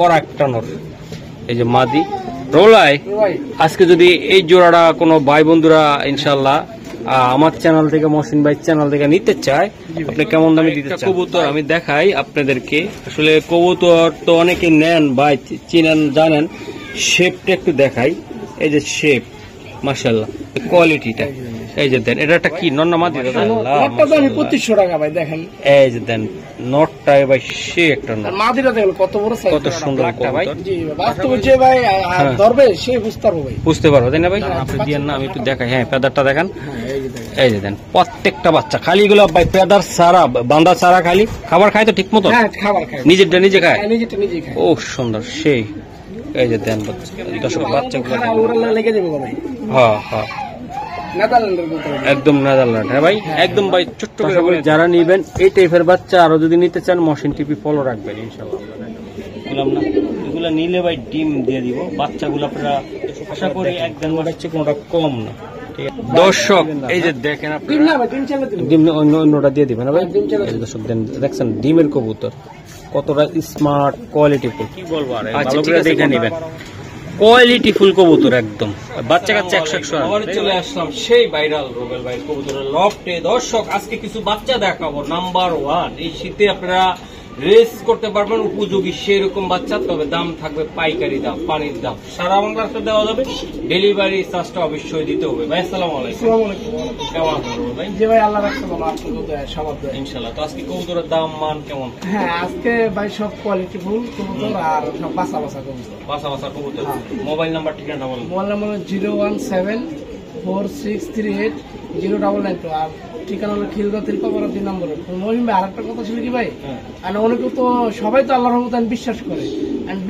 করা একটা নর এই যে মাদি রোলাই আজকে যদি এই জোড়াটা কোনো ভাই বন্ধুরা ইনশাআল্লাহ আমার চ্যানেল থেকে মহসিন ভাই চ্যানেল থেকে নিতে চায় আপনি কেমন দামে দিতে চান? কবুতর আমি দেখাই আপনাদেরকে। আসলে কবুতর তো অনেকে নেন ভাই, চিনেন জানেন। শেপটা একটু দেখাই, এই যে শেপ মাশাআল্লাহ, কোয়ালিটিটা এই যে দেন। এটা একটা কি নর না মাদি? নটটা তো আমি 2500 টাকা ভাই, দেখেন এই যে দেন নটটা ভাই, সে একটা নর। মাদিটা দেখেন কত বড় সাইজ, কত সুন্দর একটা ভাই। জি বাস্তবে যে ভাই ধরবে সে বুঝতে পারবে ভাই, বুঝতে পারবো তাই না ভাই? আপনি দিয়েন না, আমি একটু দেখাই। হ্যাঁ পেদারটা দেখেন, এই যে দেন প্রত্যেকটা বাচ্চা খালি গুলো ভাই পেদার সারা বান্দা সারা খালি খাবার খায় তো ঠিক মতো? হ্যাঁ খাবার খায়, নিজেরটা নিজে খায়, নিজেরটা নিজে খায়। ও সুন্দর সেই। এই যে দেন দর্শক বাচ্চাগুলো লেগে যাবে ভাই। হ্যাঁ হ্যাঁ একদম নেদারল্যান্ড। হ্যাঁ ভাই একদম ভাই ছোট্ট করে যারা নিবেন এই টাইপের বাচ্চা আরো যদি নিতে চান মহসিন টিভি ফলো রাখবেন ইনশাআল্লাহ। বললাম না এগুলা নিলে ভাই ডিম দিয়ে দিব বাচ্চাগুলো, আপনারা আশা করি একদম বাচ্চা কোনটা কম না। ঠিক আছে দর্শক, এই যে দেখেন আপনি ডিম অন্যটা দিয়ে দিবেন ভাই। দর্শক দেখছেন ডিমের কবুতর কতটা স্মার্ট কোয়ালিটিফুল, কি বলবো আর ভালো করে দেখে নেবেন। কোয়ালিটি ফুল কবুতর একদম বাচ্চা কাচ্চা 100 চলে আসলাম সেই ভাইরাল রোবেল ভাই কবুতরের লফটে। দর্শক আজকে কিছু বাচ্চা দেখাবো নাম্বার 1। এই শীতে আপনারা রেস করতে পারবেন উপযোগী সেরকম বাচ্চা, তবে দাম থাকবে পাইকারি দাম, পানির দাম। সারা বাংলাতে দেওয়া যাবে, ডেলিভারি চার্জটা অবশ্যই দিতে হবে। ভাই আসসালামু আলাইকুম। কেমন আছেন ভাই? জি ভাই আল্লাহ রাখছে ভালো, আপনাদের সবার দোয়া ইনশাআল্লাহ। তো আজকে কবুতরের দাম মান কেমন? হ্যাঁ আজকে ভাই সব কোয়ালিটি ফুল কবুতর আর সব বাসা বাসা কবুতর, বাসা বাসা কবুতর। মোবাইল নাম্বার ঠিকানা বলুন। মোবাইল নাম্বার 01746380992 আর ঠিকানা হলো খিলগা তিলপাপাড়া 2 নম্বরে। মহিম ভাই আরেকটা কথা ছিল কি ভাই, আর অনেকে তো সবাই তো আল্লাহর রহমতে বিশ্বাস করে,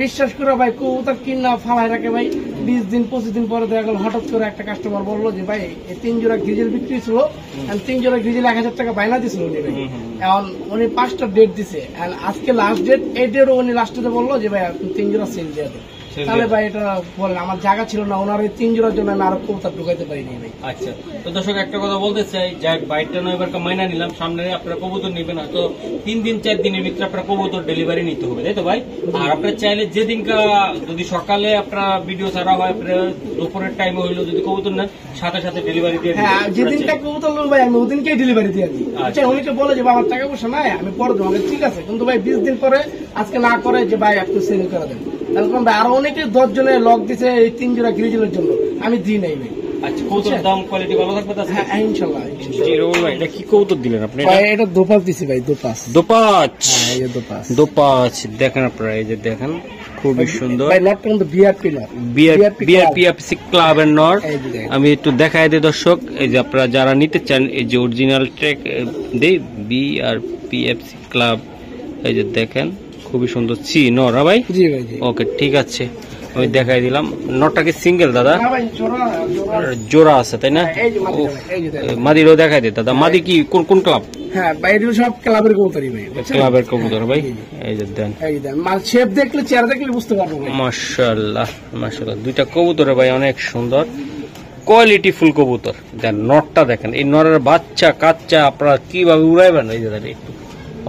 বিশ্বাস করে ভাই কবুতর কিনা ফালাই রাখে ভাই। 20 দিন 25 দিন পরে দেখা গেল হঠাৎ করে একটা কাস্টমার বললো যে ভাই এই 3 জোড়া গ্রিজেল বিক্রি ছিল, 3 জোড়া গ্রিজেল 1000 টাকা বাইনা দিছিল উনি ভাই। এখন উনি 5টা ডেট দিছে, আজকে লাস্ট ডেট। এই ডেটও উনি লাস্টে বললো যে ভাই আপনি 3 জোড়া সেল দিয়ে দেন। তাহলে ভাই এটা বলেন আমার জায়গা ছিল না, ওনার ওই 3 জোড়ার জন্য আমি আরো কবুতর ঢুকাইতে পারিনি ভাই। আচ্ছা তো দর্শক একটা কথা বলতে চাই, যাক বাইকটা নয় এবার মাইনা নিলাম, সামনে আপনারা কবুতর নেবেন হয়তো 3 দিন 4 দিনের ভিতরে আপনারা কবুতর ডেলিভারি নিতে হবে, তাই তো ভাই? আর আপনারা চাইলে যেদিনকা যদি সকালে আপনারা ভিডিও ছাড়া হয়, আপনারা দুপুরের টাইমে হইলো যদি কবুতর নেন সাথে সাথে ডেলিভারি দিয়ে দিবেন। হ্যাঁ যেদিনটা কবুতর নেব ভাই আমি ওদিনকেই ডেলিভারি দিয়ে দিই। আচ্ছা অনেকে বলে যে আমার টাকা পয়সা নাই আমি পরে দেবো, ঠিক আছে, কিন্তু ভাই 20 দিন পরে আজকে না করে যে ভাই আপনি সেল করে দেন, তাহলে ভাই আরো অনেকে 10 জনে লক দিছে এই 3 জোড়া গ্রিজেলের জন্য, আমি দিই নাই ভাই। আচ্ছা কবুতরের দাম কোয়ালিটি ভালো থাকবে তো? হ্যাঁ ইনশাআল্লাহ। এটা কি কবুতর দিলেন আপনি? এটা দোপাস দিছি ভাই, দোপাস। দোপাস, হ্যাঁ এই দোপাস। দোপাস দেখেন আপনারা, এই যে দেখেন খুবই সুন্দর ভাই। নট কিন্তু বিআরপি নট, বিআরপিএফসি ক্লাবের নট। আমি একটু দেখাই দিই দর্শক, এই যে আপনারা যারা নিতে চান এই যে অরিজিনাল ট্র্যাক দেই বিআরপিএফসি ক্লাব, এই যে দেখেন খুবই সুন্দর সি নর। ভাই জি ভাই জি ওকে ঠিক আছে, আমি দেখাই দিলাম। নটটা কি সিঙ্গেল দাদা? জোড়া আছে তাই না? মাদিরও দেখাই দে দাদা। মাদি কি কোন কোন ক্লাব? হ্যাঁ বাইরে সব ক্লাবের কবুতরই ভাই, ক্লাবের কবুতর ভাই। এই যে দেন, এই দেন মাল শেপ দেখলে চেহারা দেখলে বুঝতে পারবো ভাই। মাশাআল্লাহ মাশাআল্লাহ, দুইটা কবুতর ভাই অনেক সুন্দর কোয়ালিটি ফুল কবুতর। দেন নটটা দেখেন, এই নরের বাচ্চা কাচ্চা আপনারা কিভাবে উড়াইবেন। এই যে একটু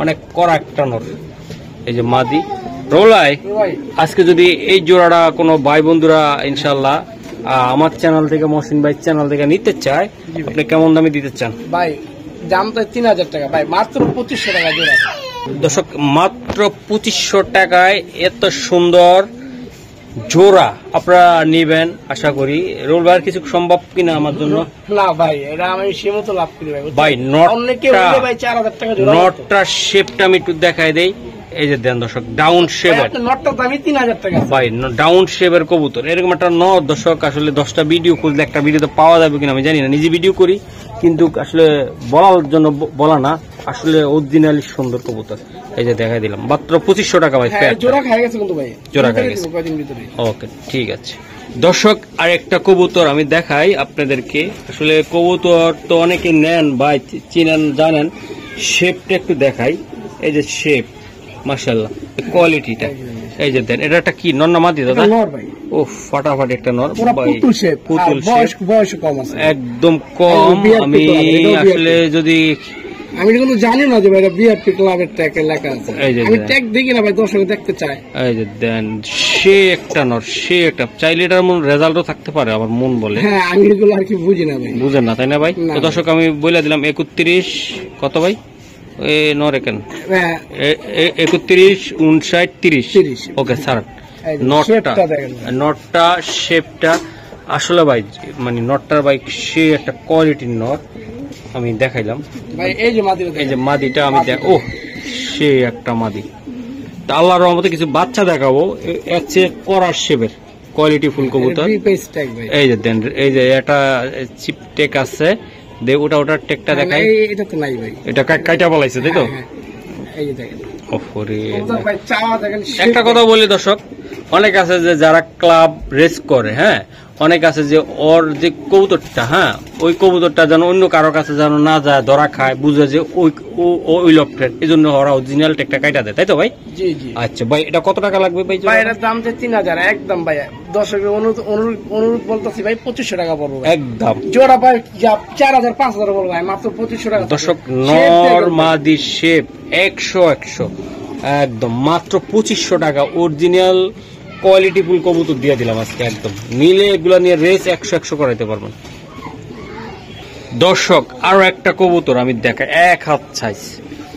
অনেক কড়া একটা নর। এই যে মাদি রোলাই আজকে যদি এই জোড়াটা কোনো ভাই বন্ধুরা ইনশাআল্লাহ আমার চ্যানেল থেকে মহসিন ভাই চ্যানেল থেকে নিতে চায় আপনি কেমন দামে দিতে চান? ভাই দাম তো 3000 টাকা ভাই, মাত্র 2500 টাকা জোড়া। দর্শক মাত্র 2500 টাকায় এত সুন্দর জোড়া আপনারা নিবেন। আশা করি রোল ভাইয়ের কিছু সম্ভব কিনা আমার জন্য? না ভাই এটা আমি সীমিত লাভ করি ভাই। ভাই নটটা নটটা শেপটা আমি একটু দেখাই দেই। এই যে দেন দর্শক ডাউন শেপের নটটা দামই 3000 টাকা ভাই, ডাউন শেপের কবুতর। এরকম একটা নট দর্শক আসলে 10টা ভিডিও খুঁজলে একটা ভিডিওতে পাওয়া যাবে কিনা আমি জানি না, নিজে ভিডিও করি কিন্তু আসলে বলার জন্য বলা না, আসলে অরিজিনালি সুন্দর কবুতর। এই যে দেখাই দিলাম মাত্র 2500 টাকা ভাই। জোড়া খাই গেছে কিন্তু ভাই, জোড়া খাই গেছে ওকে ঠিক আছে। দর্শক আর একটা কবুতর আমি দেখাই আপনাদেরকে। আসলে কবুতর তো অনেকে নেন ভাই, চিনেন জানেন। শেপটা একটু দেখাই, এই যে শেপ মাশাআল্লাহ কোয়ালিটিটা এই যে দেন। এটা একটা কি নর না মাদি দাদা? নর ভাই। ও ফাটাফাটি একটা নর ভাই, পুতুল শেপ, বয়স কম আছে, একদম কম। আমি আসলে যদি আমি কিন্তু জানি না যে ভাই এটা বিআরপি ক্লাবের ট্যাগ লেখা আছে। আমি ট্যাগ দেখি না ভাই, দর্শক দেখতে চায়। এই যে দেন সে একটা নর, সে একটা চাইলে এটার মন রেজাল্টও থাকতে পারে, আবার মন বলে। হ্যাঁ আমি এগুলো আর কি বুঝি না ভাই। বুঝেন না তাই না ভাই? তো দর্শক আমি বলে দিলাম 31 কত ভাই এ নরে কেন 31 59 30। ওকে স্যার, নটটা শেপটা আসলে ভাই মানে নটটার ভাই সে একটা কোয়ালিটির নট। আমি দেখাইলাম ভাই, এই যে মাদিটা আমি ও সে একটা মাদি। আল্লাহর রহমতে কিছু বাচ্চা দেখাবো, এর চেয়ে করার শেপের কোয়ালিটি ফুল কবুতর। এই যে দেন, এই যে এটা চিপ টেক আছে, ওটার টেকটা দেখাই। এটা তো নাই ভাই, এটা কাইটা বলাইছে তাই তো? এই যে দেখেন। একটা কথা বলি দর্শক, অনেক আছে যে যারা ক্লাব রেস করে, হ্যাঁ অনেক আছে যে ওর যে কবুতরটা, হ্যাঁ ওই কবুতরটা যেন অন্য কারো কাছে যেন না যায়, ধরা খায়, বুঝে যে ওই লোকটার, এই জন্য ওরা অরিজিনাল টেকটা কাইটা দেয়, তাই তো ভাই? জি জি। আচ্ছা ভাই, এটা কত টাকা লাগবে ভাই? ভাই এটার দাম যে 3000 একদম ভাই। দর্শকের অনুরোধ বলতেছি ভাই, 2500 টাকা পড়বে একদম। জোড়া ভাই 4000 5000 বলবো ভাই, মাত্র 2500 টাকা। দর্শক নর মাদি শেপ 100 একদম মাত্র 2500 টাকা অরিজিনাল কোয়ালিটি ফুল কবুতর দিয়ে দিলাম আজকে একদম। নিলে এগুলা নিয়ে রেস 100 করাইতে পারবেন। দর্শক আরো একটা কবুতর আমি দেখাই, এক হাত সাইজ,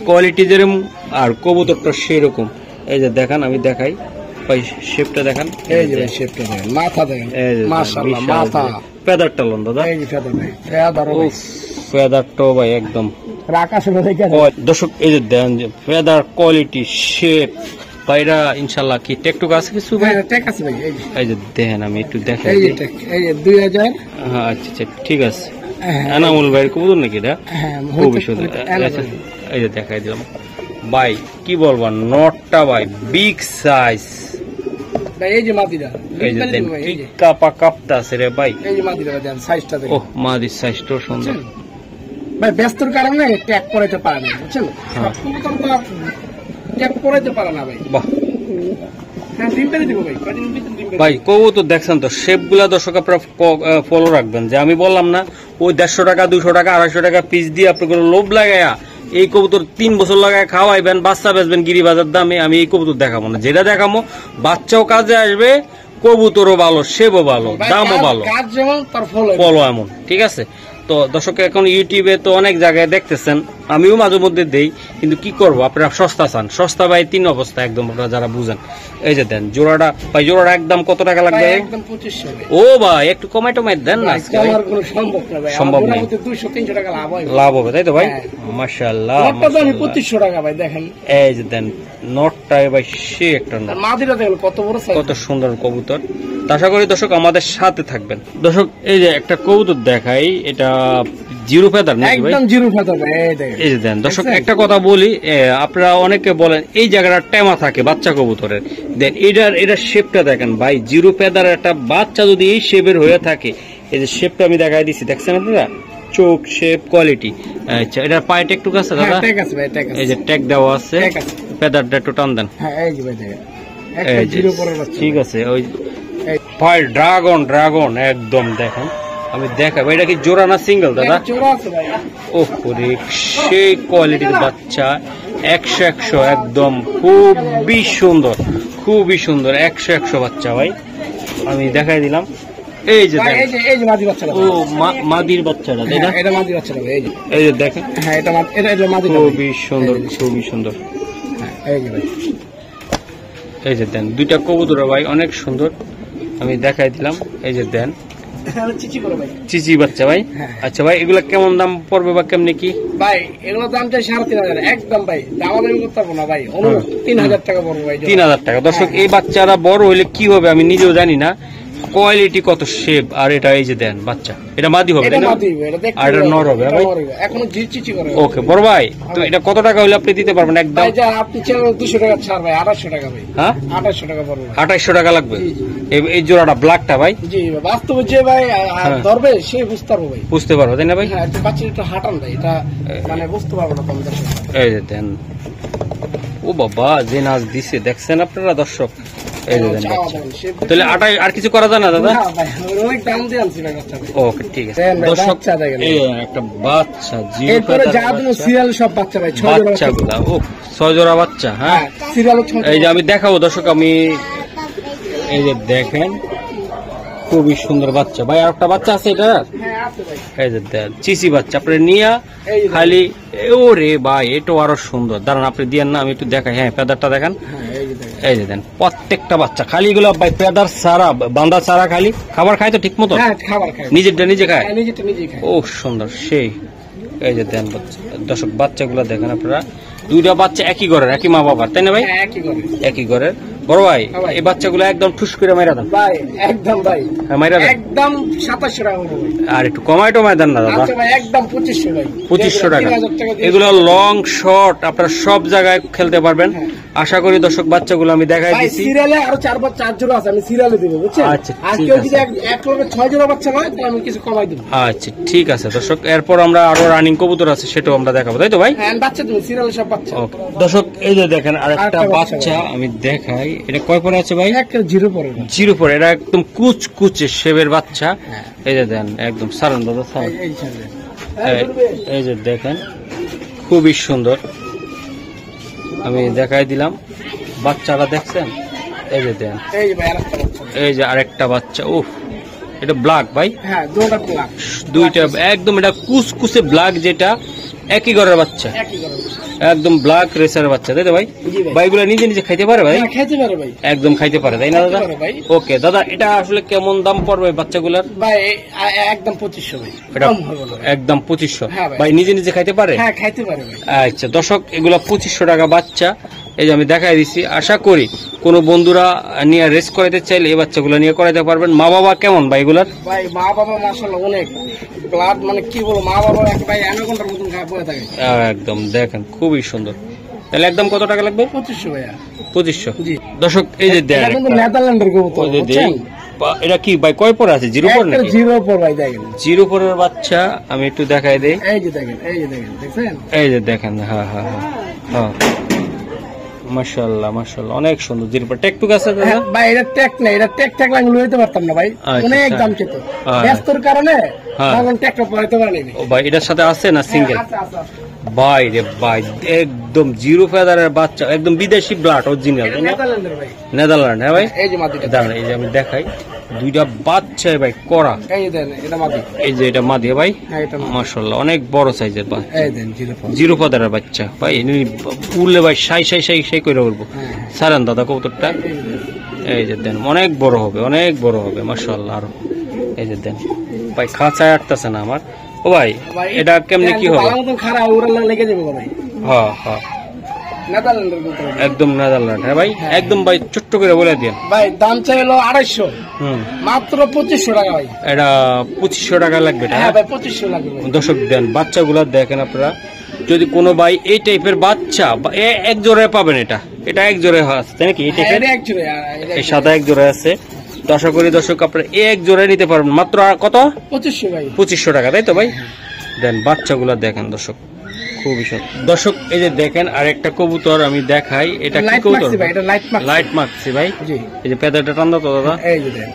কোয়ালিটি যেরকম আর কবুতরটা সেরকম। এই যে দেখান, আমি দেখাই ভাই, শেপটা দেখান। এই যে শেপটা দেখেন, মাথা দেখেন, মাশাআল্লাহ মাথা, ফেদারটা লন দাদা। এই যে ফেদার ভাই, ফেদার ফেদারটা ভাই একদম আকাশে দেখে। দর্শক এই যে দেন যে ফেদার কোয়ালিটি শেপ ভাইরা, ইনশাআল্লাহ কি টেকটুক আছে কিছু ভাই? টেক আছে ভাই। এই যে দেখেন, আমি একটু দেখাই। এই যে টেক, এই যে 2000। হ্যাঁ আচ্ছা ঠিক আছে। এনামুল ভাইয়ের কবুতর নাকি এটা? হ্যাঁ খুবই সুন্দর। এই যে দেখাই দিলাম ভাই, কি বলবো, নটটা ভাই বিগ সাইজ ভাই। এই যে মাদিরা, এই যে দেন কি কাপটা আছে রে ভাই। এই যে মাদিরা দেন, সাইজটা দেখেন। ওহ মাদির সাইজটা সুন্দর ভাই। ব্যস্তর কারণে ট্যাগ করাইতে পারে না, বুঝছেন? সব কবুতর তো ট্যাগ করাইতে পারে না ভাই। বাহ ভাই, কবুতর দেখছেন তো, শেপ গুলা দর্শক আপনারা ফলো রাখবেন। যে আমি বললাম না, ওই 150 টাকা 200 টাকা 250 টাকা পিস দিয়ে আপনার লোভ লাগাইয়া এই কবুতর 3 বছর লাগায় খাওয়াইবেন, বাচ্চা বেচবেন গিরিবাজার দামে। আমি এই কবুতর দেখাবো না, যেটা দেখাবো বাচ্চাও কাজে আসবে, কবুতরও ভালো, সেবও ভালো, দামও ভালো, ফলো এমন। ঠিক আছে? তো দর্শক এখন ইউটিউবে তো অনেক জায়গায় দেখতেছেন, আমিও মাঝে মধ্যে দেই, কিন্তু কি করবো, আপনারা সস্তা চান, সস্তা ভাই 3 অবস্থা একদম, আপনারা যারা বুঝেন। এই যে দেন জোড়াটা ভাই, জোড়াটা একদম কত টাকা লাগবে? একদম 2500। ও ভাই একটু কমাই টমাই দেন না, সম্ভব নেই, 200-300 টাকা লাভ হবে তাই তো ভাই? মাশাআল্লাহ, 2500 টাকা ভাই। দেখেন এই যে দেন নটটাই ভাই, সে একটা নট, মাদিরা দেখেন কত বড় সাইজ, কত সুন্দর কবুতর। আশা করি দর্শক আমাদের সাথে থাকবেন। দর্শক এই যে একটা কবুতর দেখাই, এটা জিরো ফেদার নাকি ভাই? একদম জিরো ফেদার ভাই। এই যে দেন দর্শক একটা কথা বলি, আপনারা অনেকে বলেন এই জায়গাটা টেমা থাকে বাচ্চা কবুতরের, দেন এটার শেপটা দেখেন ভাই, জিরো ফেদার একটা বাচ্চা যদি এই শেপের হয়ে থাকে, এই যে শেপটা আমি দেখাই দিচ্ছি, দেখছেন আপনারা, চোখ শেপ কোয়ালিটি। আচ্ছা এটার পায়ে টেকটুক আছে দাদা? এই যে ট্যাগ দেওয়া আছে, ফেদারটা একটু টান দেন। ঠিক আছে, ওই ভাই ড্রাগন একদম দেখেন, আমি দেখাবো। এটা কি জোড়া না সিঙ্গেল দাদা? ও সেই কোয়ালিটির বাচ্চা, 100 একদম, খুবই সুন্দর 100 বাচ্চা ভাই, আমি দেখাই দিলাম। এই যে ও মাদির বাচ্চাটা, এই যে দেখেন, খুবই সুন্দর। এই যে দেন দুইটা কবুতর ভাই, অনেক সুন্দর, আমি দেখাই দিলাম। এই যে দেন চিচি বাচ্চা ভাই। আচ্ছা ভাই, এগুলা কেমন দাম পড়বে বা কেমনি কি ভাই? এগুলো দাম চাই 3500 একদম ভাই, দামাদামি করতে পারবো না ভাই, 3000 টাকা পড়বে ভাই। 3000 টাকা। দর্শক এই বাচ্চারা বড় হইলে কি হবে আমি নিজেও জানি না, কোয়ালিটি কত শেপ। আর এটা এই যে দেন বাচ্চা, এটা মাদি হবে তাই না? আর এটা নর হবে ভাই, এখনো চিচি করে। ওকে বড় ভাই, তো এটা কত টাকা হইলে আপনি দিতে পারবেন একদম? ভাই যা আপনি চাইলে 200 টাকা ছাড় ভাই, 2800 টাকা ভাই। হ্যাঁ 2800 টাকা পড়বে। 2800 টাকা লাগবে এই জোড়াটা ব্ল্যাকটা ভাই? জি ভাই, বাস্তবে যে ভাই ধরবে সে বুঝতে পারবে ভাই, বুঝতে পারবে তাই না ভাই? হ্যাঁ বাচ্চা একটু হাঁটান ভাই, এটা মানে বুঝতে পারবে না কম দর্শক। এই যে দেন, ও বাবা যে নাচ দিছে দেখছেন আপনারা দর্শক, এই যে দেন বাচ্চা। তাহলে আটাই আর কিছু করা যায় না দাদা? অনেক দাম দিয়ে আনছি ভাই বাচ্চা। ওকে ঠিক আছে দর্শক, এই একটা বাচ্চা এরপরে যা তুমি সিরিয়াল সব বাচ্চা ভাই, 6 জোড়া বাচ্চাগুলা। ও 6 জোড়া বাচ্চা। হ্যাঁ সিরিয়াল 6। এই যে আমি দেখাবো দর্শক, আমি এই যে দেখেন খুবই সুন্দর বাচ্চা ভাই। আর একটা বাচ্চা আছে এটা, এই যে দেন চিসি বাচ্চা আপনি নিয়া খালি। ওরে ভাই এটাও আরো সুন্দর, দাঁড়ান আপনি দিয়েন না আমি একটু দেখাই। হ্যাঁ পেদারটা দেখেন, এই যে দেন প্রত্যেকটা বাচ্চা খালি এগুলো ভাই পেদার ছাড়া, বান্ধা ছাড়া খালি। খাবার খায় তো ঠিক মতো? নিজেরটা নিজে খায়? ও সুন্দর সেই। এই যে দেন বাচ্চা দর্শক, বাচ্চাগুলো দেখেন আপনারা, দুইটা বাচ্চা একই ঘরের, একই মা বাবার, তাই না ভাই? একই ঘরের। বড় ভাই এই বাচ্চাগুলো একদম ঠুস করে মাইরা দেন ভাই, একদম ভাই মাইরা দেন, একদম 2700 টাকা। আর একটু কমাই টমাই দেন না দাদা। আচ্ছা ভাই একদম 2500 ভাই, 2500 টাকা। এগুলো লং শর্ট আপনারা সব জায়গায় খেলতে পারবেন। আশা করি দর্শক বাচ্চাগুলো আমি দেখাই ভাই দিচ্ছি। সিরিয়ালে আরো 4 জোড়া আছে, আমি সিরিয়ালে দেব বুঝছেন? আচ্ছা, আর ঠিক কেউ আছে। যদি এক লগে 6 জোড়া বাচ্চা হয় তাহলে আমি কিছু কমাই দেব। আচ্ছা ঠিক আছে দর্শক, এরপর আমরা আরো রানিং কবুতর আছে সেটাও আমরা দেখাবো, তাই তো ভাই? হ্যাঁ বাচ্চা তুমি সিরিয়ালে সব বাচ্চা। ওকে দর্শক, এই যে দেখেন আরেকটা আরেকটা বাচ্চা বাচ্চা আমি দেখাই। এটা কয় পরে আছে ভাই? একটা জিরো পরে না। জিরো পরে। এটা একদম কুচকুচে শেবের বাচ্চা। এই যে দেন একদম সারান দাদা সারান। এই সামনে এই যে দেখেন খুবই সুন্দর, আমি দেখাই দিলাম। বাচ্চারা দেখছেন? এই যে দেন, এই যে ভাই আরেকটা বাচ্চা। এই যে আরেকটা বাচ্চা। উফ এটা ব্ল্যাক ভাই, হ্যাঁ দুটো ব্ল্যাক, দুইটা একদম এটা কুচকুচে ব্ল্যাক, যেটা একই ঘরের বাচ্চা, একই করে। একদম ব্ল্যাক রেসার বাচ্চা, তাই তো ভাই? জি ভাই। ভাই এগুলো নিজে নিজে খাইতে পারে ভাই? হ্যাঁ খাইতে পারে ভাই, একদম খাইতে পারে, তাই না দাদা? খাইতে পারে ভাই। ওকে দাদা, এটা আসলে কেমন দাম পড়বে বাচ্চাগুলার? ভাই একদম 2500 ভাই, এটা কম হবে না। একদম 2500। হ্যাঁ ভাই। ভাই নিজে নিজে খাইতে পারে? হ্যাঁ খাইতে পারে ভাই। আচ্ছা দর্শক, এগুলো 2500 টাকা বাচ্চা। এই যে আমি দেখাই দিচ্ছি। আশা করি কোন বন্ধুরা নিয়ে রেস করাইতে চাইলে এই বাচ্চাগুলো নিয়ে করাইতে পারবেন। মা বাবা কেমন ভাই এগুলার? ভাই মা বাবা মাশাআল্লাহ অনেক ব্লাড, মানে কি বলবো, মা বাবা এক ভাই অ্যানাকোন্ডার মতন খায় পড়ে থাকে। একদম দেখেন খুবই সুন্দর। তাহলে একদম কত টাকা লাগবে? 2500 ভাইয়া। 2500। জি দর্শক এই যে এটা কিন্তু নেদারল্যান্ডের কবুতর, ওই যে বুঝছেন? এটা কি ভাই কয় পরে আছে? জিরো পর একটা নাকি? জিরো পর ভাই, দেখেন জিরো পরের বাচ্চা আমি একটু দেখাই দেই। এই যে দেখেন, এই যে দেখেন, দেখছেন? এই যে দেখেন, হ্যাঁ হ্যাঁ হ্যাঁ হ্যাঁ, মাশাআল্লাহ মাশাআল্লাহ অনেক সুন্দর। জিরো পর টেকটুক আছে দাদা? হ্যাঁ, ভাই এটা টেক না, এটা টেক টেক লাগলে লইতে পারতাম না ভাই, আচ্ছা, অনেক আচ্ছা। দাম চেত। হ্যাঁ। ব্যস্তর কারণে হ্যাঁ। তখন টেকটা পড়াইতে পারিনি। ও ভাই এটার সাথে আছে না সিঙ্গেল? আচ্ছা আচ্ছা আচ্ছা। ভাই রে ভাই একদম জিরো ফেদারের বাচ্চা, একদম বিদেশি ব্লাড অরিজিনাল, এটা তাই না? নেদারল্যান্ডের ভাই। নেদারল্যান্ড। হ্যাঁ ভাই এই যে মাদিটা, দাঁড়ান এই যে আমি দেখাই, দুইটা বাচ্চা ভাই করা। এই যে দেন, এটা মাদি। এই যে এটা মাদিয়া ভাই, হ্যাঁ এটা মাদি। মাশাআল্লাহ অনেক বড় সাইজের বাচ্চা, এই দেন জিরো পর। জিরো ফেদারের বাচ্চা ভাই। উড়লে ভাই সাই সাই সাই সাই করে উঠবো। হ্যাঁ। সারান দাদা কবুতরটা, এই যে দেন। এই যে দেন অনেক বড় হবে, অনেক বড় হবে মাশাআল্লাহ আরো। এই যে দেন ভাই খাঁচায় আটতেছে না আমার। ও ভাই ভাই, এটা কেমনে কি হবে? ভালো মতন খারাপ উড়ালে লেগে যাবে ভাই। হ্যাঁ হ্যাঁ নেদারল্যান্ডের কবুতর একদম নেদারল্যান্ড। হ্যাঁ ভাই একদম ভাই ছোট্ট করে বলে দিন। ভাই, দাম চাইলো 250, হুম মাত্র 2500 টাকা ভাই। এটা 2500 টাকা লাগবে এটা? হ্যাঁ ভাই 2500 লাগবে ভাই। দর্শক দেন বাচ্চাগুলো দেখেন আপনারা, যদি কোনো ভাই এই টাইপের বাচ্চা এক জোড়ায় পাবেন। এটা এটা এক জোড়ায় আছে তাই নাকি? এই হ্যাঁ, টাইপের এটা actually, এটা এই সাদা এক জোড়ায় আছে। তো আশা করি দর্শক আপনারা এক জোড়ায় নিতে পারবেন মাত্র কত? 2500 ভাই। 2500 টাকা, তাই তো ভাই? দেন বাচ্চাগুলো দেখেন দর্শক খুবই সুন্দর। দর্শক এই যে দেখেন আরেকটা কবুতর আমি দেখাই। এটা কি লাইট কবুতর? মাক্সি ভাই, এটা লাইট মাক্সি। লাইট মাক্সি ভাই। জি এই যে পেদারটা টান্দা তো দাদা, এই যে দেন।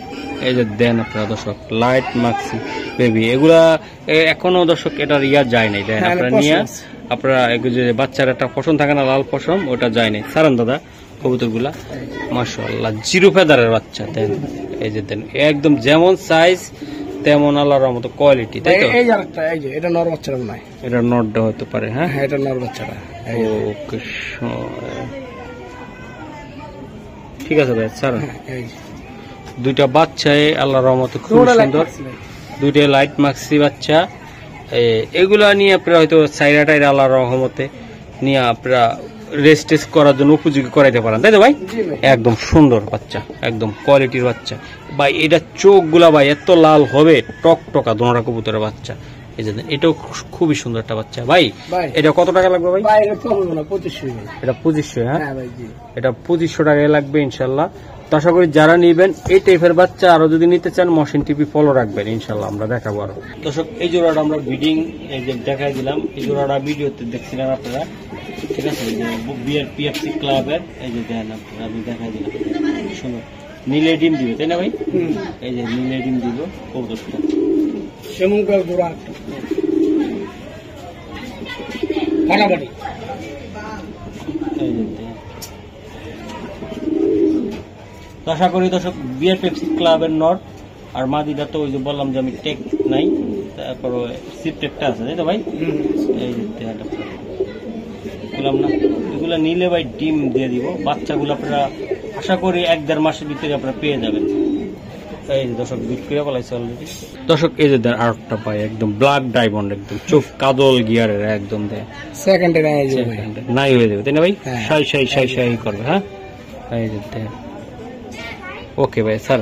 এই যে দেন আপনারা দর্শক লাইট মাক্সি বেবি। এগুলা এখনো দর্শক এটার ইয়া যায় নাই, দেন হ্যাঁ, আপনারা পশম নিয়ে আছে। আপনারা যে বাচ্চার একটা পশম থাকে না লাল পশম, ওটা যায় নাই। সারান দাদা কবুতর গুলা মাশাআল্লাহ জিরো ফেদারের বাচ্চা। দেন এই যে দেন একদম যেমন সাইজ তেমন আল্লাহর রহমতে কোয়ালিটি, তাই তো? এই যে আরেকটা, এই যে এটা নর বাচ্চাটা নয়। এটা নটটা হতে পারে। হ্যাঁ হ্যাঁ এটা নর বাচ্চাটা। এই যে, ওকে ঠিক আছে ভাই ছাড়েন। হ্যাঁ, এই যে। দুইটা বাচ্চাই আল্লাহর রহমতে খুব দুটোটা লাইট সুন্দর, মাক্সি ভাই। দুইটা লাইট মাক্সি বাচ্চা। এগুলা নিয়ে আপনারা হয়তো সাইরা টাইরা আল্লাহর রহমতে নিয়ে আপনারা রেস্ট টেস্ট করার জন্য উপযোগী করাইতে পারেন, তাই তো ভাই? জি ভাই। একদম সুন্দর বাচ্চা, একদম কোয়ালিটির বাচ্চা ভাই। এটা চোখ গুলা ভাই এত লাল হবে, টক টকা দোনোটা কবুতরের বাচ্চা। এই যে এটাও খুবই সুন্দর একটা বাচ্চা ভাই। ভাই। এটা কত টাকা লাগবে ভাই? ভাই এটা কম না, 2500 ভাই। এটা 2500। হ্যাঁ হ্যাঁ ভাই জি। এটা 2500 টাকায় লাগবে ইনশাল্লাহ। তো আশা করি যারা নিবেন এই টাইপের বাচ্চা আরো যদি নিতে চান মহসিন টিভি ফলো রাখবেন, ইনশাল্লাহ আমরা দেখাবো আরো। দর্শক এই জোড়াটা আমরা ব্রিডিং এই যে দেখাই দিলাম, এই জোড়াটা ভিডিওতে দেখছিলেন আপনারা, ঠিক আছে? বিআরপিএফসি ক্লাবের এই যে দেন আপনারা, আমি দেখাই দিলাম সুন্দর নীলে ডিম দিবে তাই না ভাই? এই যে নীলে ডিম দিব কবুতরটা সেমুকাল জোড়া ফাটাফাটি। আশা করি দর্শক বিয়ার পেপসি ক্লাবের নট আর মাদিটা তো ওই যে বললাম যে আমি টেক নাই, তারপর সিপ টেকটা আছে তাই তো ভাই? এই যে বললাম না, এগুলা নিলে ভাই ডিম দিয়ে দিব। বাচ্চাগুলো আপনারা আশা করি 1-1.5 মাসের ভিতরে আপনারা পেয়ে যাবেন। এই যে দর্শক বিট করে বলাইছে অলরেডি। দর্শক এই যে দেন আরেকটা ভাই একদম ব্ল্যাক ডায়মন্ড, একদম চোখ কাজল গিয়ারের একদম দেয় সেকেন্ডে নাই হয়ে যাবে তাই না ভাই? সাই করবে। হ্যাঁ এই যে দেন ওকে ভাই স্যার।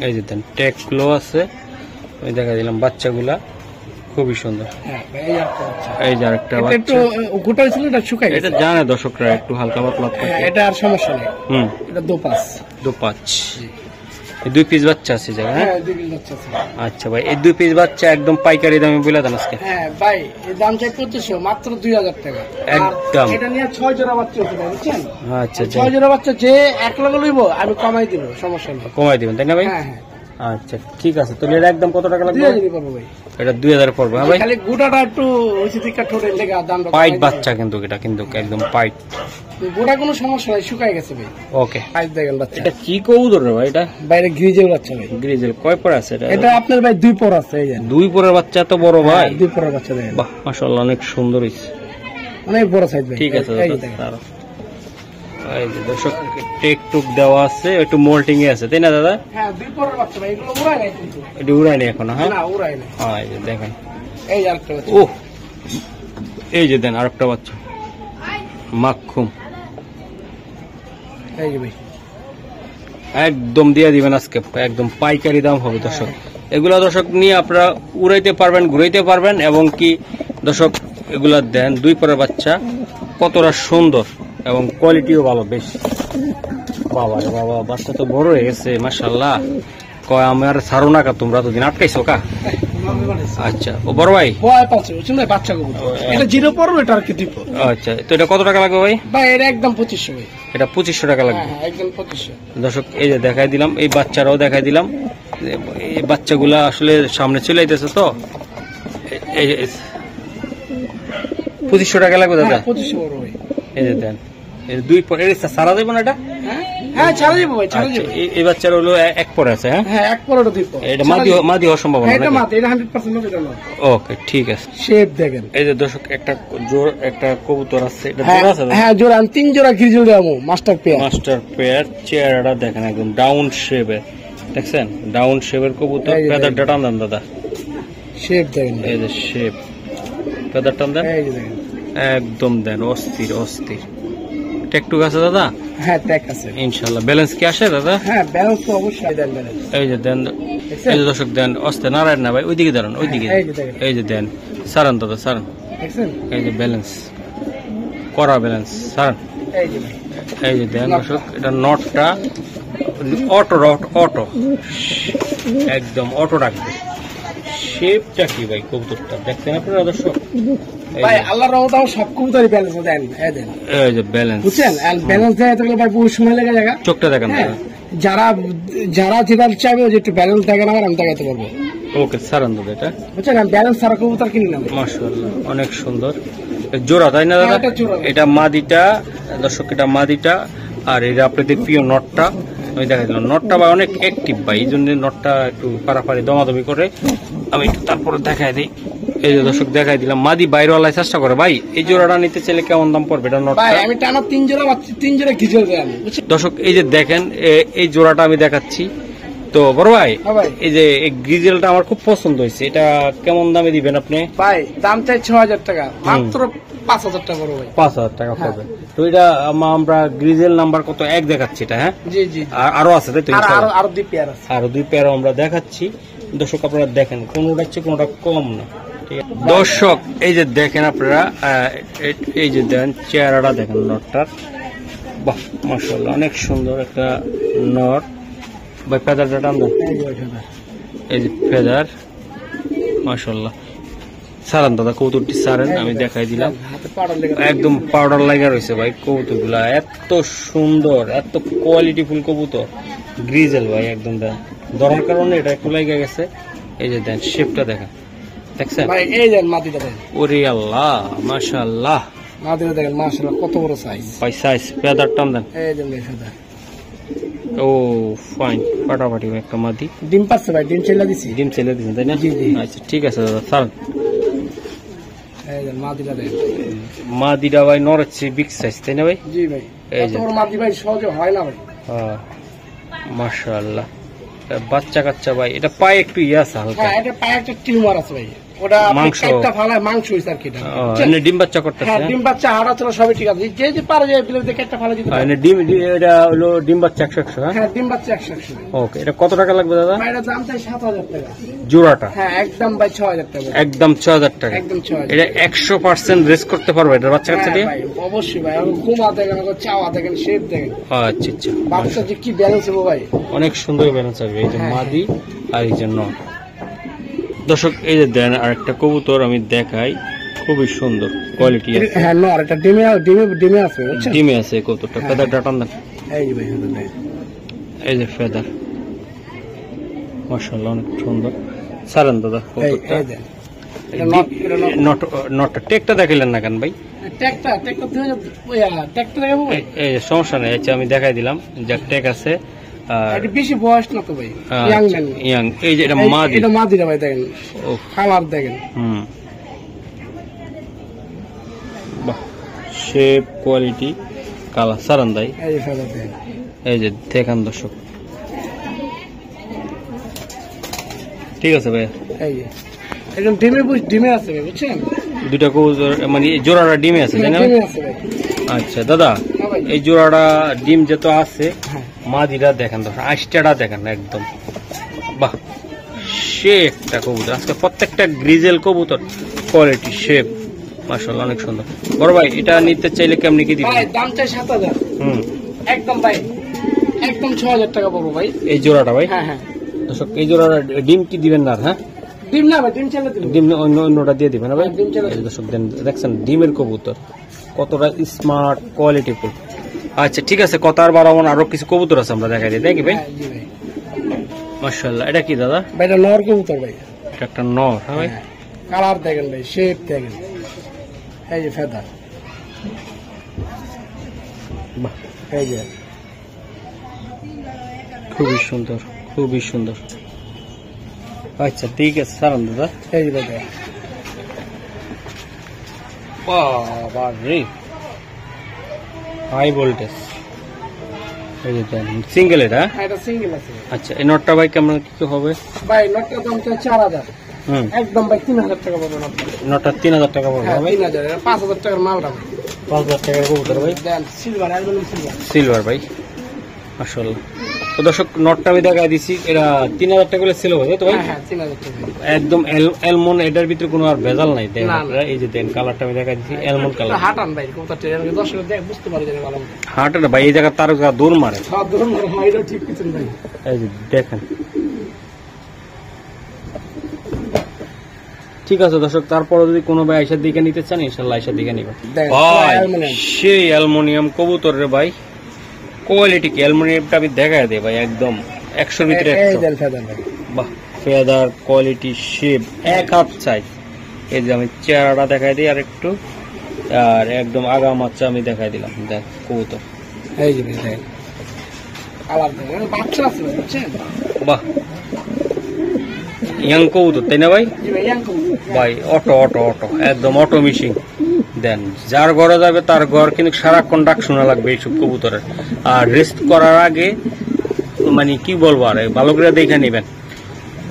এই যে দেন টেকগুলো আছে, আমি দেখা দিলাম বাচ্চাগুলা খুবই সুন্দর। এই যে আরেকটা বাচ্চা এটা জানে দর্শকরা একটু হালকা পাতলা থাকে, এটা আর সমস্যা নেই। এটা দোপাঁচ 2 পিস বাচ্চা আছে জায়গা। হ্যাঁ 2 পিস বাচ্চা আছে। আচ্ছা ভাই এই 2 পিস বাচ্চা একদম পাইকারি দামে বলে দেন আজকে। হ্যাঁ ভাই এর দাম চাই 2500, মাত্র 2000 টাকা একদম। এটা নিয়ে 6 জোড়া বাচ্চা আছে বুঝছেন? আচ্ছা 6 জোড়া বাচ্চা যে এক লগে লইব আমি কমাই দিব, সমস্যা নেই। কমাই দিবেন তাই না ভাই? হ্যাঁ হ্যাঁ আচ্ছা ঠিক আছে। তাহলে এর একদম কত টাকা লাগবে? 2000 পড়বে ভাই। এটা 2000 পড়বে। হ্যাঁ ভাই খালি গুটাটা একটু হইছে দিকা ঠোঁটের লেগে দামটা পাইট বাচ্চা, কিন্তু এটা কিন্তু একদম পাইট। গোটা কোনো সমস্যা নাই, শুকায় গেছে ভাই। ওকে পাইট দেখেন বাচ্চা। এটা কি কবুতর রে ভাই? এটা বাইরে গ্রিজেল বাচ্চা ভাই। গ্রিজেল কয় পর আছে এটা? এটা আপনার ভাই 2 পর আছে। এই যে 2 পরের বাচ্চা তো বড় ভাই। 2 পরের বাচ্চা দেখেন। বাহ মাশাআল্লাহ অনেক সুন্দর হইছে, অনেক বড় সাইজ ভাই। ঠিক আছে দাদা। এই যে দর্শক টেক টুক দেওয়া আছে, একটু মোল্টিং এ আছে তাই না দাদা? হ্যাঁ 2 পরের বাচ্চা ভাই, এগুলো উড়ায় নাই কিন্তু। এটা উড়ায় নাই এখন? হ্যাঁ না উড়ায় নাই। হ্যাঁ এই যে দেখেন এই যে আরেকটা বাচ্চা। ও এই যে দেন আরেকটা বাচ্চা মাখুম। এই যে ভাই একদম দিয়ে দিবেন আজকে, একদম পাইকারি দাম হবে দর্শক। এগুলা দর্শক নিয়ে আপনারা উড়াইতে পারবেন, ঘুরাইতে পারবেন, এবং কি দর্শক এগুলা দেন 2 পরের বাচ্চা কতটা সুন্দর এবং কোয়ালিটিও ভালো বেশ। বাবা রে বাবা বাচ্চা তো বড় হয়ে গেছে মাশাআল্লাহ। কয় আমার ছাড়ো না কা, তোমরা তো দিন আটকাইছো কা? আচ্ছা ও বড় ভাই বয় পাচ্ছে বুঝছেন ভাই, বাচ্চা কবুতর। এটা 0 পড়বে, এটা আর কি দিব। আচ্ছা তো এটা কত টাকা লাগবে ভাই? ভাই এটা একদম 2500 ভাই। এটা 2500 টাকা লাগবে। হ্যাঁ একদম 2500। দর্শক এই যে দেখাই দিলাম, এই বাচ্চারাও দেখাই দিলাম। এই বাচ্চাগুলা আসলে সামনে চলে আইতেছে তো 2500 টাকা লাগবে দাদা। 2500 বড় ভাই। এই যে দেন এই 2 পরে সারা দেবো না এটা? হ্যাঁ ছাড়া দিব ভাই, ছাড়া দিব। এই বাচ্চার হলো 1 পরে আছে। হ্যাঁ হ্যাঁ 1 পরেটা দিব। এটা মাদি হওয়ার সম্ভাবনা? এটা মাদি, এটা 100% হবে এটা না। ওকে ঠিক আছে। শেপ দেখেন। এই যে দর্শক একটা কবুতর আছে, এটা জোড়া আছে? হ্যাঁ জোড়া, আমি 3 জোড়া গ্রিজেল দেবো, মাস্টার পেয়ার। চেহারাটা দেখেন একদম ডাউন শেপের, দেখছেন? ডাউন শেপের কবুতর। ফেদারটা টান দেন দাদা। শেপ দেখেন। এই যে শেপ, ফেদার টান দেন। এই যে দেখেন একদম দেন অস্থির। টেকটুক আছে দাদা? হ্যাঁ টেক আছে ইনশাআল্লাহ। ব্যালেন্স কি আসে দাদা? হ্যাঁ ব্যালেন্স তো অবশ্যই দেন ব্যালেন্স। এই যে দেন, এই যে দর্শক দেন অস্তে নারায়ণ না ভাই, ওইদিকে দাঁড়ান, ওইদিকে। এই যে দেন সারান দাদা, সারান। এই যে ব্যালেন্স করা, ব্যালেন্স সারান। এই যে দেন দর্শক, এটা নটটা অটো একদম অটো রাখবে। শেপটা কি ভাই কবুতরটা দেখছেন আপনারা দর্শক? ভাই আল্লাহর রহমতে আমার সব কবুতরই ব্যালেন্স দেন। এই যে ব্যালেন্স, বুঝছেন? আর ব্যালেন্স দেয় থাকলে ভাই বহু সময় লেগে যায়। চোখটা দেখেন যারা যেটা চাইবে যে একটু ব্যালেন্স দেখেন, আমি দেখাতে পারবো। ওকে সারান দাদা এটা, বুঝছেন? আমি ব্যালেন্স ছাড়া কবুতর কিনি না। মাশাআল্লাহ অনেক সুন্দর জোড়া তাই না দাদা? এটা মাদিটা দর্শক, এটা মাদিটা। আর এটা আপনাদের প্রিয় নটটা আমি দেখাই দিলাম। নটটা ভাই অনেক অ্যাক্টিভ ভাই, এই জন্য নটটা একটু পারাপারি দমাদমি করে। আমি একটু তারপরে দেখাই দিই। এই যে দর্শক দেখাই দিলাম, মাদি বাইরেওয়ালায় চেষ্টা করে। ভাই এই জোড়াটা নিতে চাইলে কেমন দাম পড়বে? এটা নটটা আমি টানা 3 জোড়া খিচুড়ি দেয় আমি। দর্শক এই যে দেখেন, এই জোড়াটা আমি দেখাচ্ছি তো বড় ভাই। এই যে এই গ্রিজেলটা আমার খুব পছন্দ হয়েছে, এটা কেমন দামে দিবেন আপনি? ভাই দাম চাই 6000 টাকা, মাত্র 5000 টাকা বড় ভাই। 5000 টাকা পাবে। তো এটা আমরা গ্রিজেল নাম্বার কত 1 দেখাচ্ছি এটা? হ্যাঁ জি জি। আরো আছে তাই তো? আরো 2 পেয়ার আছে। আরো 2 পেয়ার আমরা দেখাচ্ছি দর্শক, আপনারা দেখেন কোনটা হচ্ছে কোনটা কম না। ঠিক আছে দর্শক, এই যে দেখেন আপনারা, এই যে দেন চেহারাটা দেখেন নটটার। বাহ মাশাআল্লাহ অনেক সুন্দর একটা নট ভাই। ফেদারটা টান দেন। এই যে ফেদার মাশাআল্লাহ সারান দাদা কবুতরটি সারেন, আমি দেখাই দিলাম। হাতে পাউডার লেগে একদম পাউডার লাগা রয়েছে ভাই কবুতর গুলা, এত সুন্দর এত কোয়ালিটি ফুল কবুতর। গ্রিজেল ভাই একদম দেন, ধরার কারণে এটা একটু লাগা গেছে। এই যে দেন শেপটা দেখেন, দেখছেন ভাই? এই যে মাটিটা দেখেন, ওরে আল্লাহ মাশাআল্লাহ, মাটিটা দেখেন মাশাআল্লাহ কত বড় সাইজ ভাই সাইজ পেদার টান দেন। এই যে ভাই ফেদা ও ফাইন, ফাটাফাটি ভাই একটা মাদি। ডিম পাচ্ছে ভাই, ডিম ছেলে দিছি। ডিম ছেলে দিচ্ছেন তাই না? জি, জি। আচ্ছা ঠিক আছে দাদা সারেন। এই যে মাটিটা দেখেন। মাদিটা ভাই নরের চেয়ে বিগ সাইজ তাই না ভাই? জি ভাই, এই এত যে। বড় মাটি ভাই সহজে হয় না ভাই। হ্যাঁ মাশাআল্লাহ, বাচ্চা কাচ্চা ভাই। এটা পায়ে একটু ইয়ে আছে হালকা, হ্যাঁ, এটা পায়ে একটা টিউমার আছে ভাই, ওটা মাংস। একটা ফালায় মাংস হইছে আর কি এটা। এনে ডিম বাচ্চা করতেছে। হ্যাঁ, ডিম বাচ্চা হাড়া চলা সবই ঠিক আছে, যে যে পারে যে বিলের দিকে একটা ফালা দিতে পারে। এনে ডিম এটা হলো ডিম বাচ্চা 100 হ্যাঁ? হ্যাঁ, ডিম বাচ্চা 100। ওকে, এটা কত টাকা লাগবে দাদা? ভাই, এটা দাম চাই 7000 টাকা জোড়াটা হ্যাঁ, একদম ভাই 6000 টাকা। একদম 6000 টাকা। একদম 6000। এটা 100% রেস করতে পারবে এটা বাচ্চা কাচ্চা দিয়ে? হ্যাঁ ভাই, অবশ্যই ভাই। আর ঘুমা দেখেন, চাওয়া দেখেন, শেপ দেখেন, আচ্ছা আচ্ছা, বাচ্চা যে কি ব্যালেন্স হবে ভাই। অনেক সুন্দর ব্যালেন্স হবে। এই যে হ্যাঁ, মাদি আর এই যে নর। দর্শক এই যে দেন আর একটা কবুতর আমি দেখাই, খুবই সুন্দর কোয়ালিটি আছে। হ্যাঁ, নর এটা ডিমে ডিমে আছে বুঝছেন? ডিমে আছে কবুতরটা। ফেদারটা টান দেন। এই যে ভাই, ফেদার দেখেন। এই যে ফেদার মাশাআল্লাহ অনেক সুন্দর। সারেন দাদা এই কবুতরটা। এই দেন, এটা নটটা টেকটা দেখাইলেন না কেন ভাই? ট্যাগটা ট্যাগটা দেখাবো ভাই। এই যে সমস্যা নেই, আচ্ছা আমি দেখাই দিলাম যে টেক আছে। আর এটা বেশি বয়স না তো ভাই, ইয়াং ম্যান। ইয়াং। এই যে এটা মাদি। এটা মাদিরা ভাই দেখেন, ও কালার দেখেন। হুম, বাহ, শেপ কোয়ালিটি কালার। সারান ভাই এই যে ফেদার দেখেন। এই যে দেখান দর্শক। ঠিক আছে ভাই, এই যে একদম ডিমে আছে ভাই বুঝছেন? দুটা কবুতর মানে এই জোড়াটা ডিমে আছে তাই না? ডিমে আছে ভাই। আচ্ছা দাদা, হ্যাঁ ভাই। এই জোড়াটা ডিম যত আছে, হ্যাঁ। মাদিরা দেখেন দর্শক, আইসটাটা দেখেন একদম। বাহ, সে একটা কবুতর। আজকে প্রত্যেকটা গ্রিজেল কবুতর কোয়ালিটি শেপ মাশাআল্লাহ অনেক সুন্দর। বড় ভাই এটা নিতে চাইলে কেমনি কি দিবেন? ভাই দাম চাই 7000। হুম, একদম ভাই, একদম 6000 টাকা পড়বো ভাই। এই জোড়াটা ভাই। হ্যাঁ হ্যাঁ, দর্শক এই জোড়াটা ডিম কি দিবেন না? হ্যাঁ, ডিম না ভাই, ডিম ছেলে দিন। ডিম অন্যটা দিয়ে দিবেন না ভাই? ডিম চলে এই যে দর্শক দেখছেন ডিমের কবুতর কতটা স্মার্ট কোয়ালিটি ফুল। আচ্ছা ঠিক আছে, কত আর বাড়াবো না, আরো কিছু কবুতর আছে আমরা দেখাই দিই। দেখি ভাই হ্যাঁ, জি ভাই। মাশাআল্লাহ। এটা কি দাদা? ভাই এটা নর কবুতর ভাই। এটা একটা নর। হ্যাঁ ভাই, কালার দেখেন ভাই, শেপ দেখেন। এই যে ফেদার, বাহ, এই যে খুবই সুন্দর খুবই সুন্দর। আচ্ছা ঠিক আছে সারান দাদা। এই যে ভাই, বাবা রে, হাই ভোল্টেজ। এই যে সিঙ্গেল এটা? হ্যাঁ, এটা সিঙ্গেল আছে। আচ্ছা এই নটটা ভাই কেমন কি হবে? ভাই নটটার দাম তো 4000। হুম, একদম ভাই 3000 টাকা পড়বে না। নটটা 3000 টাকা পড়বে হ্যাঁ, ভাই? 3000। এটা 5000 টাকার মালটা ভাই। 5000 টাকার কবুতর ভাই, দেন সিলভার, অ্যালুমিনিয়াম সিলভার। সিলভার ভাই মাশাআল্লাহ। তো দর্শক নটটা আমি দেখাই দিছি, এটা 3000 টাকা করে সেল হবে তো ভাই? হ্যাঁ হ্যাঁ, 3000 টাকা। একদম অ্যালমন্ড, এটার ভিতরে কোনো আর ভেজাল নাই। দেখেন না, না। আপনারা, এই যে দেন কালারটা আমি দেখাই দিছি অ্যালমন্ড কালার। হাটান ভাই কবুতরটা, দর্শক দেখ বুঝতে পারে যে ভালো। হাঁটাটা ভাই এই জায়গা তার দৌড় মারে। সব ধরনের মাইরও ঠিক কিছু ভাই। এই যে দেখেন। ঠিক আছে দর্শক, তারপরে যদি কোনো ভাই আইসার দিকে নিতে চান ইনশাল্লাহ আইসার দিকে নিবেন দেখেন, ভাই। অ্যালুমিনিয়াম। সেই অ্যালুমিনিয়াম কবুতর রে ভাই, কোয়ালিটি কি অ্যালুমিনিয়ামটা আমি দেখাই দেয় ভাই, একদম 100 ভিতরে এই 100। দেন ফেদার ভাই। বাহ, ফেদার কোয়ালিটি শেপ এক হাত চাই। এই যে আমি চেহারাটা দেখাই দিই আর একটু, আর একদম আগা মাচ্চা আমি দেখাই দিলাম। দেখ কবুতর, এই যে ভাই দেখেন কালার দেখেন, বাচ্চা আছে ভাই বুঝছেন? বাহ, ইয়াং কবুতর তাই না ভাই? জি ভাই, ইয়াং কবুতর ভাই অটো অটো অটো একদম অটো মিশিং। দেন যার ঘরে যাবে তার ঘর কিন্তু সারাক্ষণ ডাক শোনা লাগবে এইসব কবুতরের। আর রেস্ট করার আগে মানে কি বলবো, আর ভালো করে দেখে নেবেন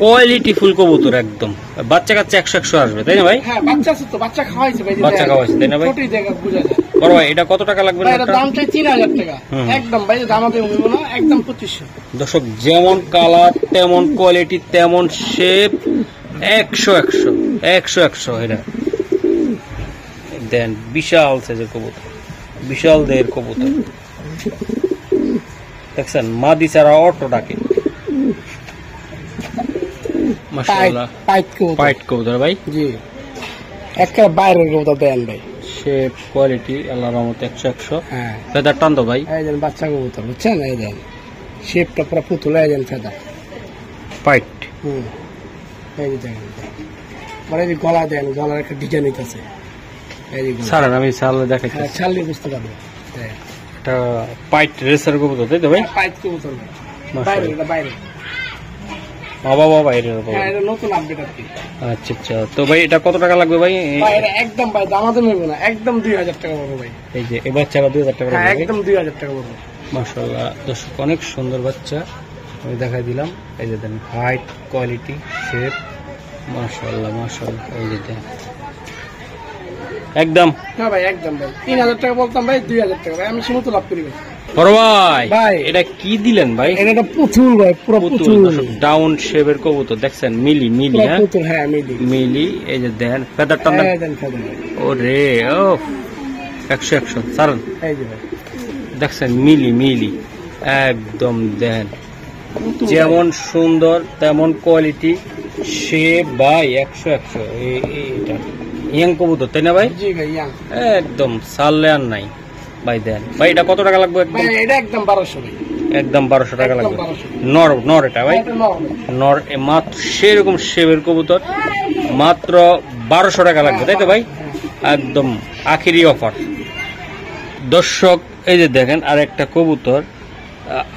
কোয়ালিটি ফুল কবুতর একদম। বাচ্চা কাচ্চা 100 আসবে তাই না ভাই? হ্যাঁ, বাচ্চা আছে তো, বাচ্চা খাওয়াইছে ভাই। বাচ্চা খাওয়াইছে তাই না ভাই? ছোটই দেখা বোঝা যায়। বড় ভাই এটা কত টাকা লাগবে? ভাই এটার দাম চাই 3000 টাকা। হুম। একদম ভাই, দামাতে হইব না, একদম 2500। দর্শক যেমন কালার তেমন কোয়ালিটি তেমন শেপ, 100 এটা দেন। বিশাল সাইজের কবুতর, বিশাল দেহের কবুতর দেখছেন। মাদি ছাড়া অটো ডাকে মাশাআল্লাহ। পাইট কবুতর। পাইট কবুতর ভাই। জি, একেবারে বাইরের কবুতর দেন ভাই, শেপ কোয়ালিটি আল্লাহর রহমতে 100 হ্যাঁ ফেদার টান তো ভাই, এই দেন বাচ্চা কবুতর বুঝছেন, এই দেন শেপটা পুরো পুতুল, এই দেন ফেদা, ফাইট এই যে দেখেন, মানে এই যে গলা দেন, গলার একটা ডিজাইন হইতেছে, এই যে গলা। স্যার আমি সালে দেখাচ্ছি, হ্যাঁ ছাড়লে বুঝতে পারবে, এটা পাইট রেসার কবুতর তাই তো ভাই, পাইপ কবুতর ভাই, মাশাআল্লাহ। বাইরে এটা বাইরে, বাবা বাইরে হ্যাঁ এটা নতুন আপডেট আর কি। আচ্ছা আচ্ছা, তো ভাই এটা কত টাকা লাগবে ভাই? ভাই এটা একদম ভাই দামাতে নেবো না, একদম 2000 টাকা পড়বে ভাই, এই যে এই বাচ্চাটা 2000 টাকা হ্যাঁ লাগবে। একদম 2000 টাকা পড়বে। মাশাআল্লাহ দর্শক, অনেক সুন্দর বাচ্চা আমি দেখাই দিলাম। এই যে দেন হাইট কোয়ালিটি শেপ, মাশাআল্লাহ মাশাআল্লাহ। এই যে দেন একদম না ভাই একদম ভাই 3000 টাকা বলতাম ভাই, 2000 টাকা ভাই আমি সীমিত লাভ করি ভাই। বড় ভাই ভাই। এটা কি দিলেন ভাই? এটা একটা পুতুল ভাই, পুরো পুতুল, ডাউন শেপের কবুতর দেখছেন, মিলি মিলি, পুরো হ্যাঁ পুতুল, হ্যাঁ মিলি, মিলি। এই যে দেন ফেদারটা এই দেন ফেদা ভাই, ওরে ও 100 সারান এই যে ভাই দেখছেন, মিলি মিলি একদম দেন, পুতুল যেমন সুন্দর তেমন কোয়ালিটি, সে ভাই 100 এটা ইয়াং কবুতর তাই না ভাই? জি ভাই ইয়াং একদম সারলে আর নাই ভাই। দেন ভাই এটা কত টাকা লাগবে? একদম ভাই এটা একদম 1200 ভাই, একদম 1200 টাকা একদম লাগবে। 1200 নর নর এটা ভাই, এটা নরমাল, নর মাত্র সেরকম শেপের কবুতর মাত্র 1200 টাকা লাগবে তাই তো ভাই? একদম আখেরি অফার। দর্শক এই যে দেখেন আর একটা কবুতর,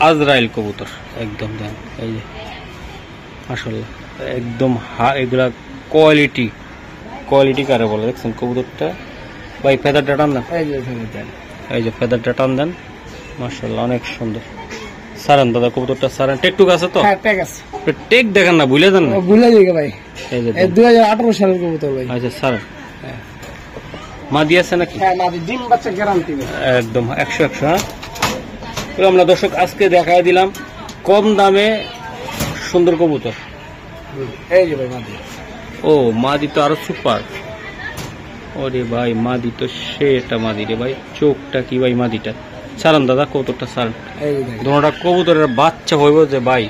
আজরাইল কবুতর একদম দেন, এই যে মাশাআল্লাহ একদম এগুলা কোয়ালিটি কোয়ালিটি কারে বলে দেখছেন কবুতরটা ভাই? ফেদারটা টান দেন, এই যে ফেদা দেন, এই যে ফেদারটা টান দেন, মাশাআল্লাহ অনেক সুন্দর। সারান দাদা কবুতরটা সারান, টেকটুক আছে তো? হ্যাঁ ট্যাগ আছে, টেক দেখেন না, ভুলে যান না। ভুলে যাবে ভাই, এই যে এই 2018 সালের কবুতর ভাই, আচ্ছা সারান, মা দিয়েছে নাকি? হ্যাঁ মাদি ডিম বাচ্চা গ্যারান্টি ভাই, একদম 100 হ্যাঁ। তো আমরা দর্শক আজকে দেখাই দিলাম কম দামে সুন্দর কবুতর। এই যে ভাই মাদি, ও মাদি তো আরো সুপার, ওরে ভাই মাদি তো সেটা মাদি রে ভাই, চোখটা কি ভাই মাদিটা। সারান দাদা কবুতরটা সারান, এই যে দেখেন দুটোটা কবুতরের বাচ্চা হইব যে ভাই,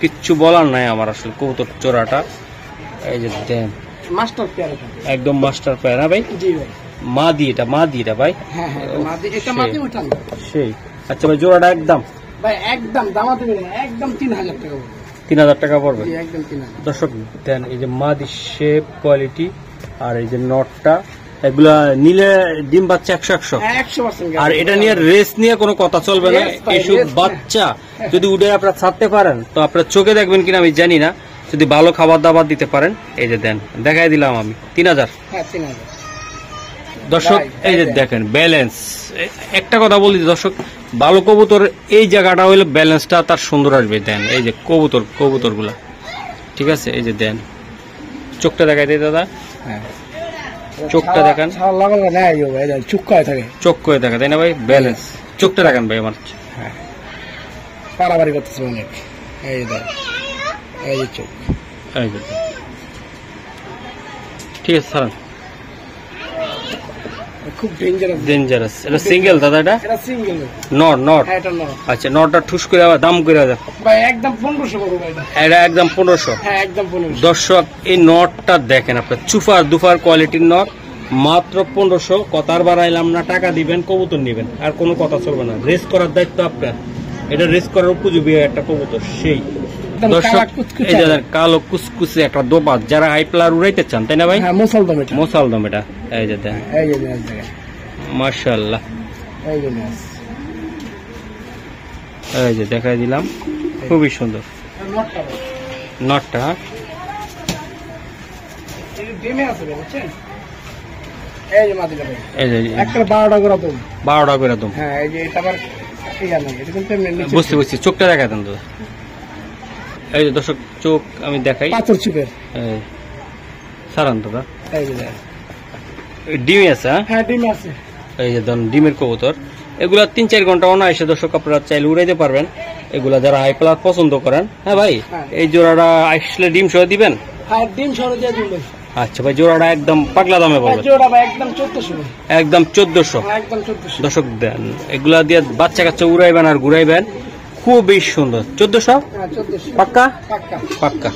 কিচ্ছু বলার নাই আমার আসলে কবুতর চোরাটা। এই যে দেন মাস্টার পেয়ার এটা, একদম মাস্টার পেয়ার, হ্যাঁ ভাই? জি ভাই, মাদি এটা মাদি এটা ভাই, হ্যাঁ হ্যাঁ এটা মাদি, এটা মাদি উঠান সেই। আচ্ছা ভাই জোড়াটা একদম ভাই, একদম দামাতে নেবেন না, একদম 3000 টাকা পড়বে, 3000 টাকা পড়বে। জি একদম 3000। দর্শক দেন এই যে মাদি শেপ কোয়ালিটি আর এই যে নটটা, এগুলা নিলে ডিম বাচ্চা 100 হ্যাঁ 100% আর এটা নিয়ে রেস নিয়ে কোনো কথা চলবে না। Yes, ভাই, এইসব yes, বাচ্চা যদি উঠে আপনারা ছাড়তে পারেন তো আপনার চোখে দেখবেন কিনা আমি জানি না, যদি ভালো খাবার দাবার দিতে পারেন। এই যে দেন দেখাই দিলাম আমি 3000। হ্যাঁ 3000। দর্শক ভাই, এই যে এই যে। দেখেন ব্যালেন্স, একটা কথা বলি দর্শক, ভালো কবুতর এই জায়গাটা হইলে ব্যালেন্সটা তার সুন্দর আসবে। দেন এই যে কবুতর গুলা ঠিক আছে, এই যে দেন চোখটা দেখাই দেয় দাদা, হ্যাঁ চোখটা দেখেন, ছাড় লাগালে না আইও ভাই, এটা চুক্কায় থাকে, চোখ করে দেখা তাই না ভাই? ব্যালেন্স চোখটা দেখেন ভাই আমার, হ্যাঁ পারাবাড়ি করতেছে অনেক, এই যে দেখেন, এই যে চোখ, এই যে দেন। ঠিক আছে স্যার, খুব ডেঞ্জারাস, ডেঞ্জারাস। এটা সিঙ্গেল দাদা, এটা এটা সিঙ্গেল, নট হ্যাঁ এটা নর আচ্ছা, নটটা ঠুস করে আবার দাম করে দেন, ভাই, একদম 1500 করবো ভাই, এটা একদম 1500। হ্যাঁ একদম 1500। দর্শক এই নটটা দেখেন আপনার, চুফার দুফার কোয়ালিটির নট, মাত্র 1500। কথার বাড়াইলাম না, টাকা দিবেন কবুতর নিবেন, আর কোনো কথা চলবে না। রেস করার দায়িত্ব আপনার, এটা রেস করার উপযোগী একটা কবুতর সেই। একদম দর্শক কালা কুচকুচে। এই যে দেখেন, কালো কুচকুচে একটা দোপাত, যারা হাই প্লার উড়াইতে চান তাই না ভাই? হ্যাঁ মুসলদম এটা, মোসালদম এটা, এই যে দেন এই যে ম্যাচ দেখেন, মাশাআল্লাহ, এই যে ম্যাচ, এই যে দেখাই দিলাম, খুবই সুন্দর নটটা ভাই, নটটা। এই ডিমে আছে ভাই, বুঝছেন? এই যে মাদিটা ভাই, এই যে একটা 12টা করে তো, 12টা করে দাম। হ্যাঁ এই যে এটা আবার ঠিক আছে, এটা কিন্তু এমনি নিচে বুঝছি, চোখটা দেখাই দেন দাদা। এই যে দর্শক চোখ আমি দেখাই, পাথর চুপের, এই সারান দাদা, এই যে দেখেন, ডিমই আছে, হ্যাঁ হ্যাঁ ডিমে আছে, এই যে ধরুন ডিমের কবুতর, এগুলা 3-4 ঘন্টা অনায়াসে দর্শক আপনারা চাইলে উড়াইতে পারবেন। এগুলা যারা হাই প্লাস পছন্দ করেন, হ্যাঁ ভাই হ্যাঁ। এই জোড়াটা আসলে ডিম সহ দিবেন। হ্যাঁ ডিম সরে দিয়ে দিন ভাই, আচ্ছা ভাই, জোড়াটা একদম পাগলা দামে হ্যাঁ বলবেন, জোড়া ভাই একদম 1400 ভাই, একদম 1400। হ্যাঁ একদম 1400, দর্শক দেন এগুলা দিয়ে বাচ্চা কাচ্চা উড়াইবেন আর ঘুরাইবেন, খুবই সুন্দর। 1400 হ্যাঁ 1400 পাক্কা পাক্কা। পাক্কা।